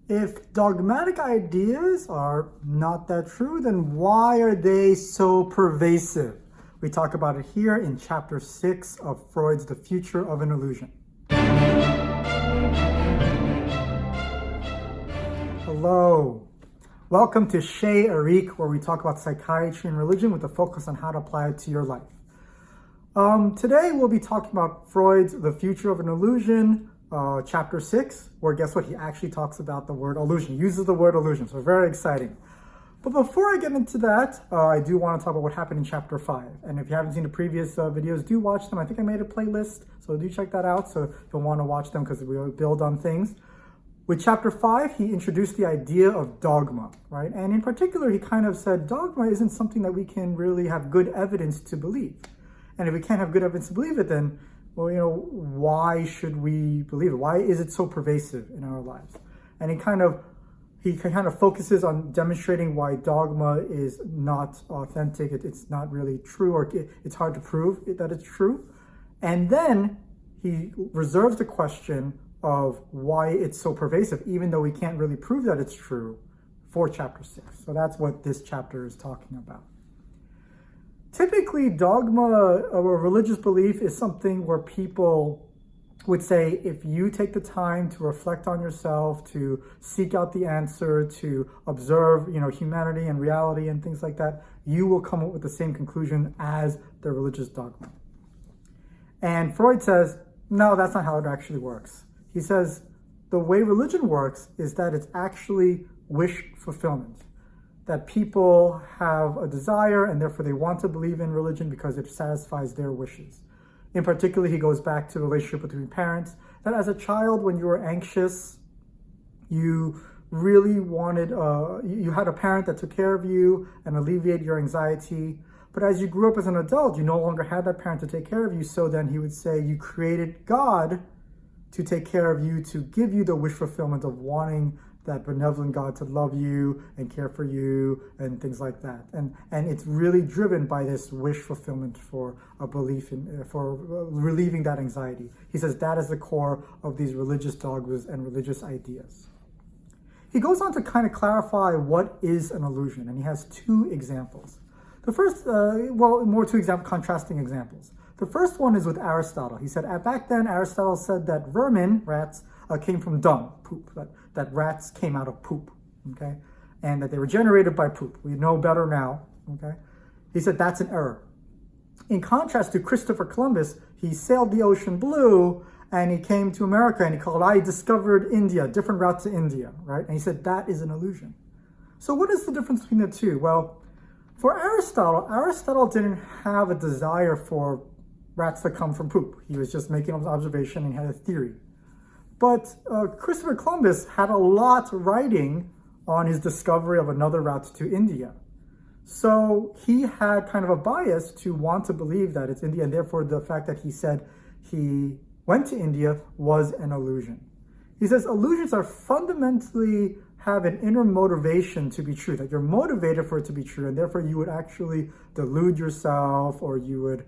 If dogmatic ideas are not that true, then why are they so pervasive? We talk about it here in chapter 6 of Freud's The Future of an Illusion. Hello. Welcome to Chez Eric, where we talk about psychiatry and religion with a focus on how to apply it to your life. Today we'll be talking about Freud's The Future of an Illusion, chapter 6, where guess what? He actually talks about the word illusion. He uses the word illusion, so very exciting. But before I get into that, I do want to talk about what happened in chapter 5. And if you haven't seen the previous videos, do watch them. I think I made a playlist, so do check that out. So you'll want to watch them because we build on things. With chapter 5, he introduced the idea of dogma, right? And in particular, he kind of said dogma isn't something that we can really have good evidence to believe. And if we can't have good evidence to believe it, then, well, why should we believe it? Why is it so pervasive in our lives? And he kind of focuses on demonstrating why dogma is not authentic. It's not really true, or it's hard to prove that it's true. And then he reserves the question of why it's so pervasive, even though we can't really prove that it's true, for chapter 6. So that's what this chapter is talking about. Typically, dogma or religious belief is something where people would say, if you take the time to reflect on yourself, to seek out the answer, to observe, humanity and reality and things like that, you will come up with the same conclusion as the religious dogma. And Freud says, no, that's not how it actually works. He says, the way religion works is that it's actually wish fulfillment. That people have a desire and therefore they want to believe in religion because it satisfies their wishes. In particular, he goes back to the relationship between parents, that as a child, when you were anxious, you really wanted, you had a parent that took care of you and alleviated your anxiety. But as you grew up as an adult, you no longer had that parent to take care of you. So then he would say you created God to take care of you, to give you the wish fulfillment of wanting that benevolent God to love you and care for you and things like that. And it's really driven by this wish fulfillment for a belief in, for relieving that anxiety. He says that is the core of these religious dogmas and religious ideas. He goes on to kind of clarify what is an illusion, and he has two examples. The first, contrasting examples. The first one is with Aristotle. He said, back then, Aristotle said that vermin, rats, came from dung, poop, that rats came out of poop, okay? And that they were generated by poop. We know better now, okay? He said that's an error. In contrast to Christopher Columbus, he sailed the ocean blue and he came to America and he called, I discovered India, different route to India, right? And he said that is an illusion. So what is the difference between the two? Well, for Aristotle didn't have a desire for rats that come from poop. He was just making an observation and he had a theory. But Christopher Columbus had a lot writing on his discovery of another route to India. So he had kind of a bias to want to believe that it's India, and therefore the fact that he said he went to India was an illusion. He says illusions are fundamentally have an inner motivation to be true, that you're motivated for it to be true, and therefore you would actually delude yourself or you would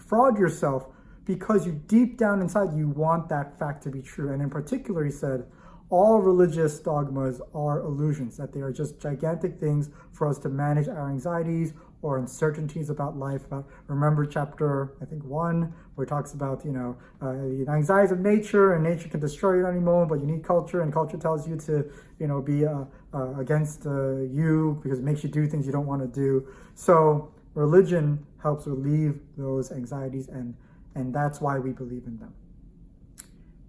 fraud yourself because you deep down inside, you want that fact to be true. And in particular, he said, all religious dogmas are illusions, that they are just gigantic things for us to manage our anxieties or uncertainties about life. Remember chapter, I think 1, where it talks about, the anxieties of nature, and nature can destroy you at any moment, but you need culture, and culture tells you to, be against you because it makes you do things you don't want to do. So religion helps relieve those anxieties, and that's why we believe in them.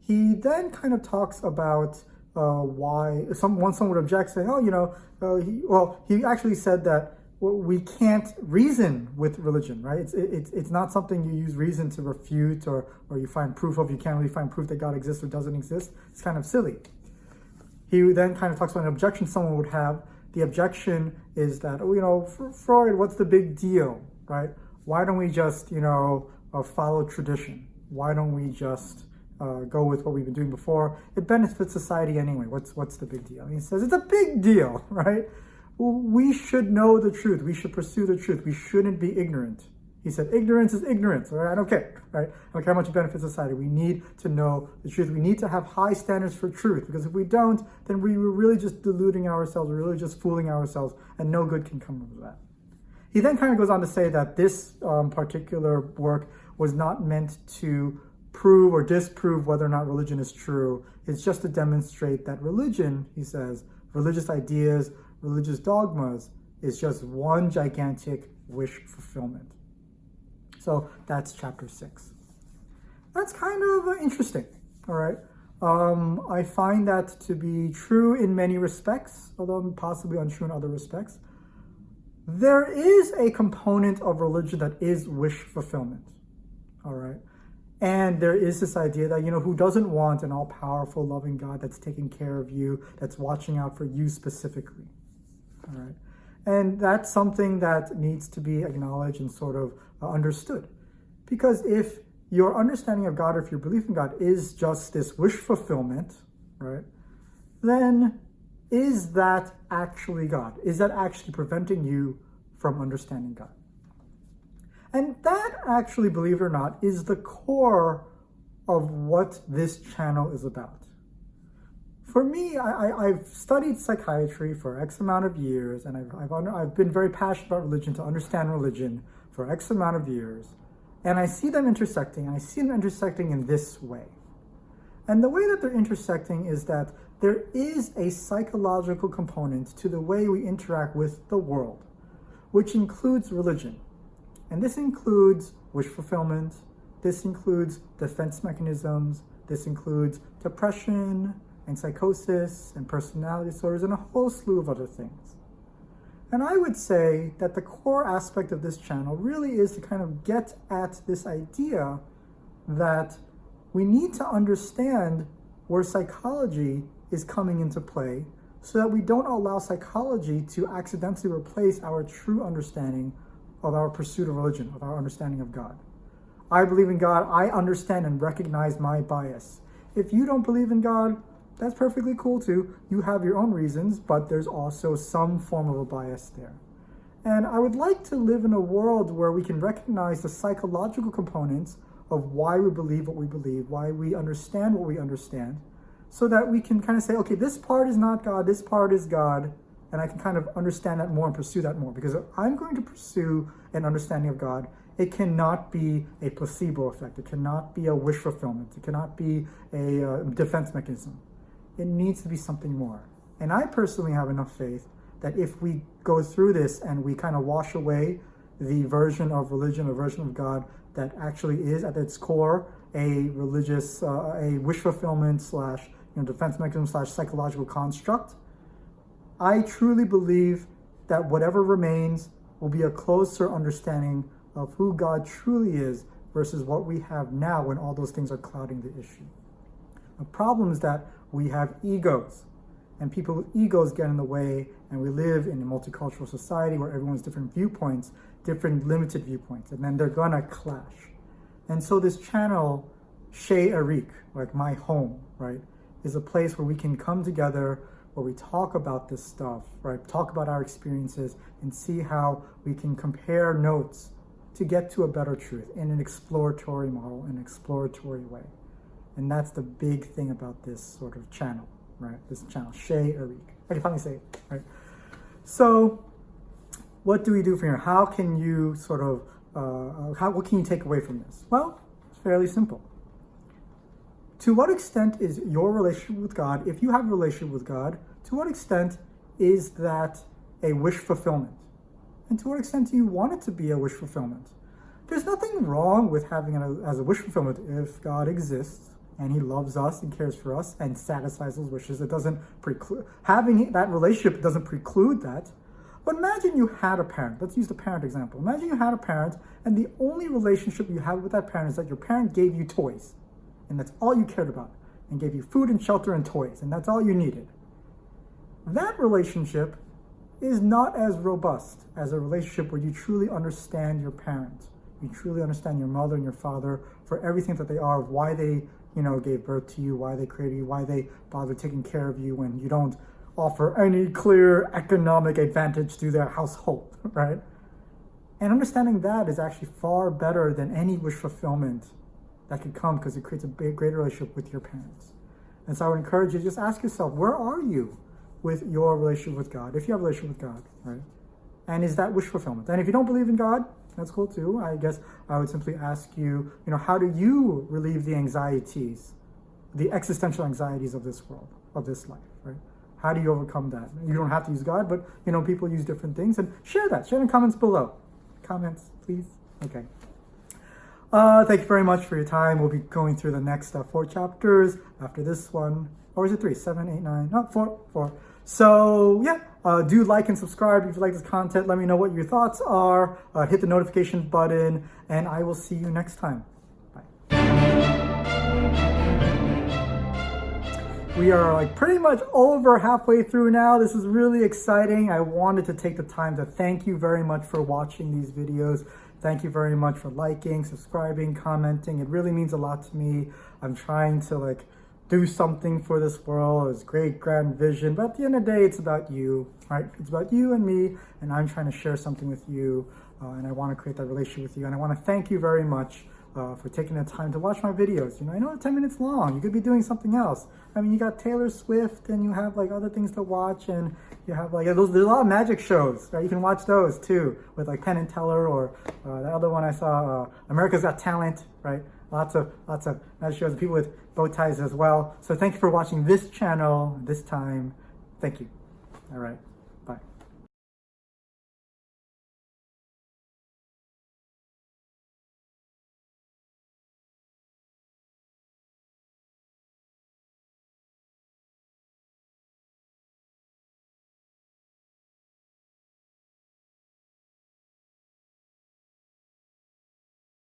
He then kind of talks about why someone would object, saying, he actually said that we can't reason with religion, right? It's not something you use reason to refute or you find proof of. You can't really find proof that God exists or doesn't exist. It's kind of silly. He then kind of talks about an objection someone would have. The objection is that, for Freud, what's the big deal, right? Why don't we just, follow tradition? Why don't we just go with what we've been doing before? It benefits society anyway. What's the big deal? And he says it's a big deal, right? We should know the truth. We should pursue the truth. We shouldn't be ignorant. He said, ignorance is ignorance, all right? I don't care, right? I don't care how much it benefits society. We need to know the truth. We need to have high standards for truth, because if we don't, then we were really just deluding ourselves, we're really just fooling ourselves, and no good can come of that. He then kind of goes on to say that this particular work was not meant to prove or disprove whether or not religion is true. It's just to demonstrate that religion, he says, religious ideas, religious dogmas, is just one gigantic wish fulfillment. So that's chapter 6. That's kind of interesting, all right? I find that to be true in many respects, although possibly untrue in other respects. There is a component of religion that is wish fulfillment, all right? And there is this idea that, who doesn't want an all-powerful, loving God that's taking care of you, that's watching out for you specifically, all right? And that's something that needs to be acknowledged and sort of understood. Because if your understanding of God, or if your belief in God is just this wish fulfillment, right, then is that actually God? Is that actually preventing you from understanding God? And that actually, believe it or not, is the core of what this channel is about. For me, I've studied psychiatry for X amount of years, and I've been very passionate about religion, to understand religion for X amount of years, and I see them intersecting, and I see them intersecting in this way. And the way that they're intersecting is that there is a psychological component to the way we interact with the world, which includes religion. And this includes wish fulfillment, this includes defense mechanisms, this includes depression and psychosis and personality disorders and a whole slew of other things. And I would say that the core aspect of this channel really is to kind of get at this idea that we need to understand where psychology is coming into play, so that we don't allow psychology to accidentally replace our true understanding of our pursuit of religion, of our understanding of God. I believe in God. I understand and recognize my bias. If you don't believe in God, that's perfectly cool too. You have your own reasons, but there's also some form of a bias there. And I would like to live in a world where we can recognize the psychological components of why we believe what we believe, why we understand what we understand, so that we can kind of say, okay, this part is not God, this part is God, and I can kind of understand that more and pursue that more. Because if I'm going to pursue an understanding of God, it cannot be a placebo effect. It cannot be a wish fulfillment. It cannot be a defense mechanism. It needs to be something more. And I personally have enough faith that if we go through this and we kind of wash away the version of religion, a version of God that actually is at its core a religious, a wish fulfillment / defense mechanism / psychological construct, I truly believe that whatever remains will be a closer understanding of who God truly is versus what we have now when all those things are clouding the issue. The problem is that we have egos, and people with egos get in the way, and we live in a multicultural society where everyone's different viewpoints, different limited viewpoints, and then they're gonna clash. And so this channel, Chez Eric, like my home, right, is a place where we can come together, where we talk about this stuff, right? Talk about our experiences and see how we can compare notes to get to a better truth in an exploratory model, in an exploratory way. And that's the big thing about this sort of channel, right? This channel, Chez Eric. I can finally say it, right? So what do we do from here? How can you sort of, what can you take away from this? Well, it's fairly simple. To what extent is your relationship with God, if you have a relationship with God, to what extent is that a wish fulfillment? And to what extent do you want it to be a wish fulfillment? There's nothing wrong with having it as a wish fulfillment if God exists and he loves us and cares for us and satisfies those wishes. It doesn't preclude, having that relationship doesn't preclude that. But imagine you had a parent. Let's use the parent example. Imagine you had a parent and the only relationship you have with that parent is that your parent gave you toys. And that's all you cared about, and gave you food and shelter and toys, and that's all you needed. That relationship is not as robust as a relationship where you truly understand your parent. You truly understand your mother and your father for everything that they are, why they, gave birth to you, why they created you, why they bother taking care of you when you don't offer any clear economic advantage to their household, right? And understanding that is actually far better than any wish fulfillment that could come, because it creates a greater relationship with your parents. And so I would encourage you to just ask yourself, where are you with your relationship with God, if you have a relationship with God, right? And is that wish fulfillment? And if you don't believe in God, that's cool too. I guess I would simply ask you, how do you relieve the anxieties, the existential anxieties of this world, of this life, right? How do you overcome that? You don't have to use God, but people use different things, and share that. Share in the comments below. Comments, please. Okay. Thank you very much for your time. We'll be going through the next 4 chapters after this one. Or is it 3? 7, 8, 9? No, 4. So yeah, do like and subscribe if you like this content. Let me know what your thoughts are. Hit the notification button, and I will see you next time. Bye. We are pretty much over halfway through now. This is really exciting. I wanted to take the time to thank you very much for watching these videos. Thank you very much for liking, subscribing, commenting. It really means a lot to me. I'm trying to do something for this world. It's great, grand vision. But at the end of the day, it's about you, right? It's about you and me, and I'm trying to share something with you, and I want to create that relationship with you. And I want to thank you very much for taking the time to watch my videos. I know it's 10 minutes long. You could be doing something else. I mean, you got Taylor Swift, and you have other things to watch, and you have there's a lot of magic shows, right? You can watch those too, with Penn and Teller, or the other one I saw, America's Got Talent, right? Lots of magic shows, people with bow ties as well. So thank you for watching this channel this time. Thank you. All right.